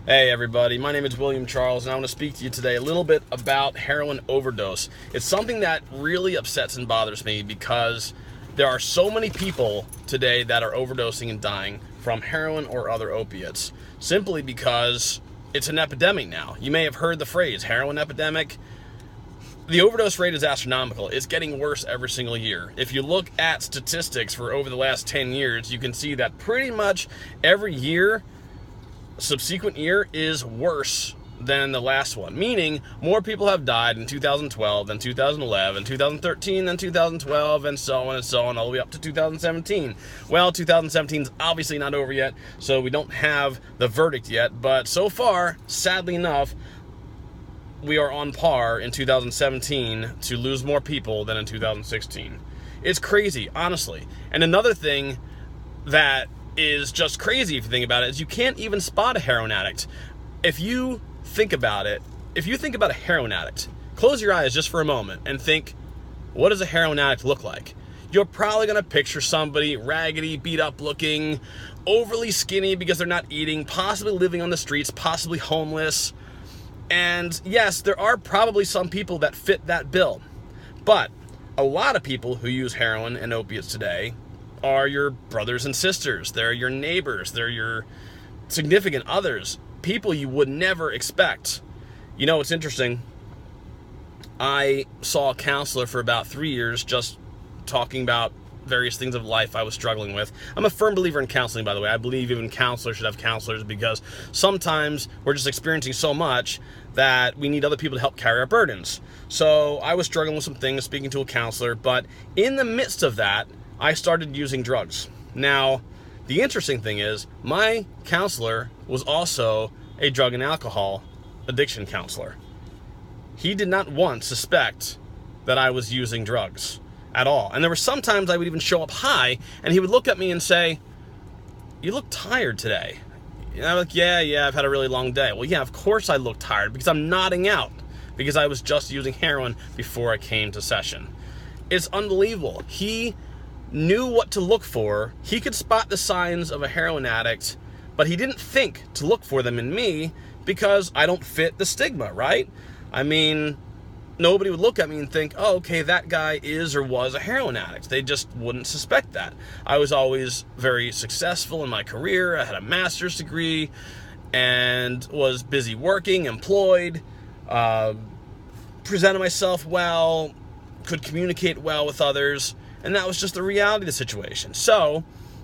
Hey everybody, my name is William Charles and I want to speak to you today a little bit about heroin overdose. It's something that really upsets and bothers me because there are so many people today that are overdosing and dying from heroin or other opiates simply because it's an epidemic now. You may have heard the phrase heroin epidemic. The overdose rate is astronomical. It's getting worse every single year. If you look at statistics for over the last 10 years, you can see that pretty much every year subsequent year is worse than the last one, meaning more people have died in 2012 than 2011, 2013 than 2012, and so on, all the way up to 2017. Well, 2017 is obviously not over yet, so we don't have the verdict yet, but so far, sadly enough, we are on par in 2017 to lose more people than in 2016. It's crazy, honestly. And another thing that is just crazy if you think about it is you can't even spot a heroin addict. If you think about it, if you think about a heroin addict, close your eyes just for a moment and think, what does a heroin addict look like? You're probably going to picture somebody raggedy, beat up looking, overly skinny because they're not eating, possibly living on the streets, possibly homeless. And yes, there are probably some people that fit that bill. But a lot of people who use heroin and opiates today are your brothers and sisters. They're your neighbors. They're your significant others. People you would never expect. You know, it's interesting. I saw a counselor for about 3 years just talking about various things of life I was struggling with. I'm a firm believer in counseling, by the way. I believe even counselors should have counselors because sometimes we're just experiencing so much that we need other people to help carry our burdens. So I was struggling with some things, speaking to a counselor, but in the midst of that, I started using drugs. Now, the interesting thing is, my counselor was also a drug and alcohol addiction counselor. He did not once suspect that I was using drugs at all. And there were sometimes I would even show up high, and he would look at me and say, "You look tired today." And I'm like, yeah, I've had a really long day. Well, yeah, of course I look tired because I'm nodding out because I was just using heroin before I came to session. It's unbelievable. He knew what to look for. He could spot the signs of a heroin addict, but he didn't think to look for them in me because I don't fit the stigma, right? I mean, nobody would look at me and think, oh, okay, that guy is or was a heroin addict. They just wouldn't suspect that. I was always very successful in my career. I had a master's degree and was busy working, employed, presented myself well, could communicate well with others. And that was just the reality of the situation. So,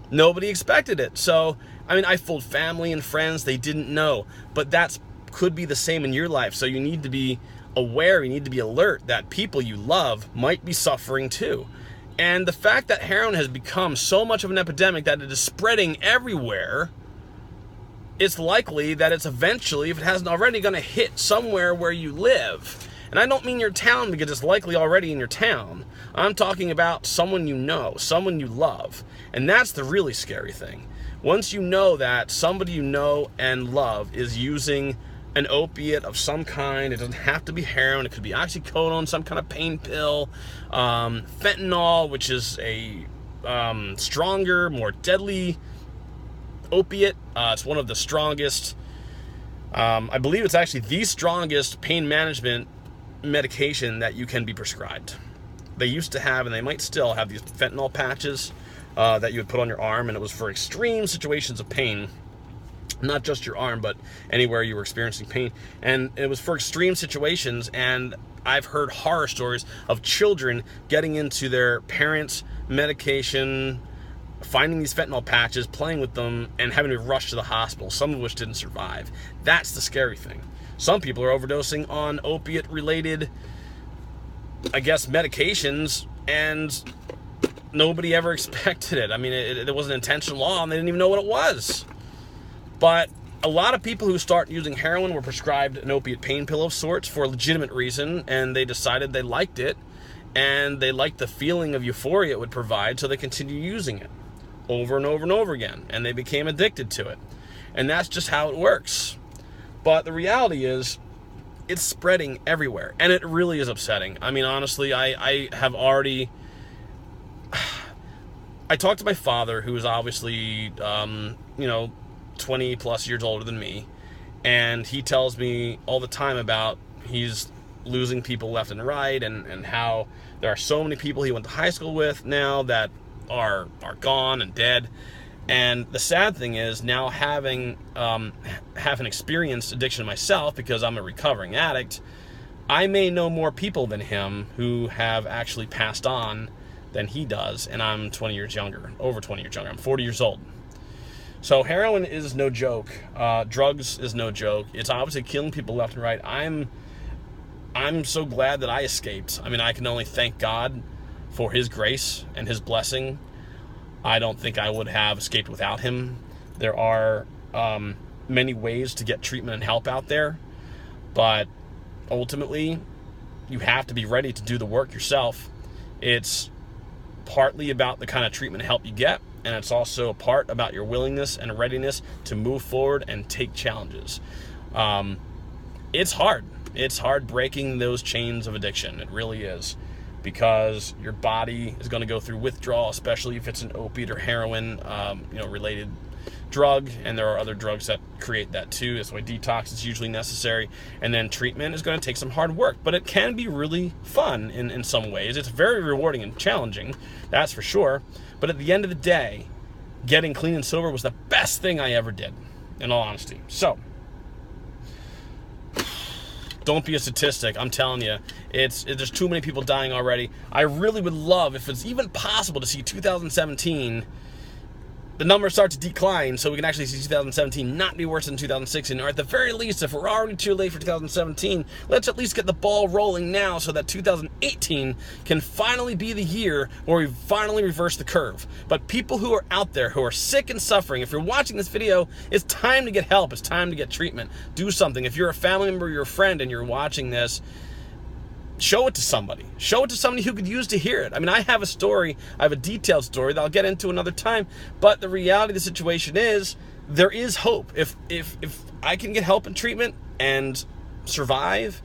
nobody expected it. So, I mean, I fooled family and friends. They didn't know. But that could be the same in your life. So you need to be aware, you need to be alert that people you love might be suffering too. And the fact that heroin has become so much of an epidemic that it is spreading everywhere, it's likely that it's eventually, if it hasn't already, going to hit somewhere where you live. And I don't mean your town because it's likely already in your town. I'm talking about someone you know, someone you love. And that's the really scary thing. Once you know that somebody you know and love is using an opiate of some kind, it doesn't have to be heroin, it could be oxycodone, some kind of pain pill, fentanyl, which is a stronger, more deadly opiate. It's one of the strongest, I believe it's actually the strongest pain management medication that you can be prescribed. They used to have, and they might still have, these fentanyl patches that you would put on your arm, and it was for extreme situations of pain. Not just your arm, but anywhere you were experiencing pain. And it was for extreme situations, and I've heard horror stories of children getting into their parents' medication, finding these fentanyl patches, playing with them, and having to rush to the hospital, some of which didn't survive. That's the scary thing. Some people are overdosing on opiate-related, I guess, medications, and nobody ever expected it. I mean, it was an intentional law, and they didn't even know what it was. But a lot of people who start using heroin were prescribed an opiate pain pill of sorts for a legitimate reason, and they decided they liked it, and they liked the feeling of euphoria it would provide, so they continued using it over and over and over again, and they became addicted to it. And that's just how it works. But the reality is, it's spreading everywhere, and it really is upsetting. I mean, honestly, I have already... I talked to my father, who is obviously, 20 plus years older than me, And he tells me all the time about he's losing people left and right, and how there are so many people he went to high school with now that are gone and dead. And the sad thing is, now having experienced addiction myself, because I'm a recovering addict, I may know more people than him who have actually passed on than he does, and I'm 20 years younger, over 20 years younger. I'm 40 years old. So heroin is no joke. Drugs is no joke. It's obviously killing people left and right. I'm so glad that I escaped. I mean, I can only thank God for his grace and his blessing. I don't think I would have escaped without him. There are many ways to get treatment and help out there, but ultimately, you have to be ready to do the work yourself. It's partly about the kind of treatment and help you get, and it's also a part about your willingness and readiness to move forward and take challenges. It's hard. It's hard breaking those chains of addiction. It really is, because your body is going to go through withdrawal, especially if it's an opiate or heroin related drug, and there are other drugs that create that too. That's why detox is usually necessary. And then treatment is going to take some hard work, but it can be really fun in some ways. It's very rewarding and challenging, that's for sure. But at the end of the day, getting clean and sober was the best thing I ever did, in all honesty. So don't be a statistic. I'm telling you, there's too many people dying already. I really would love, if it's even possible, to see 2017, the numbers start to decline, so we can actually see 2017 not be worse than 2016. Or at the very least, if we're already too late for 2017, let's at least get the ball rolling now so that 2018 can finally be the year where we finally reverse the curve. But people who are out there who are sick and suffering, if you're watching this video, it's time to get help. It's time to get treatment. Do something. If you're a family member or you're a friend and you're watching this, show it to somebody. Show it to somebody who could use to hear it. I mean, I have a story. I have a detailed story that I'll get into another time. But the reality of the situation is, there is hope. If I can get help and treatment and survive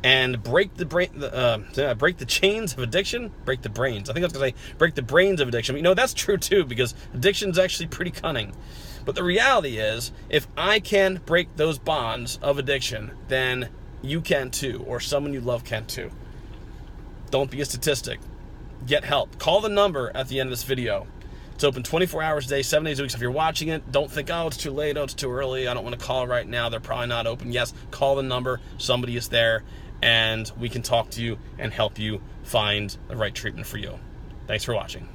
and break the chains of addiction, break the brains. I think I was gonna say break the brains of addiction. You know, that's true too, because addiction is actually pretty cunning. But the reality is, if I can break those bonds of addiction, then you can too, or someone you love can too. Don't be a statistic. Get help. Call the number at the end of this video. It's open 24 hours a day, 7 days a week. So if you're watching it, don't think, oh, it's too late, oh, it's too early, I don't want to call right now, they're probably not open. Yes, call the number. Somebody is there, and we can talk to you and help you find the right treatment for you. Thanks for watching.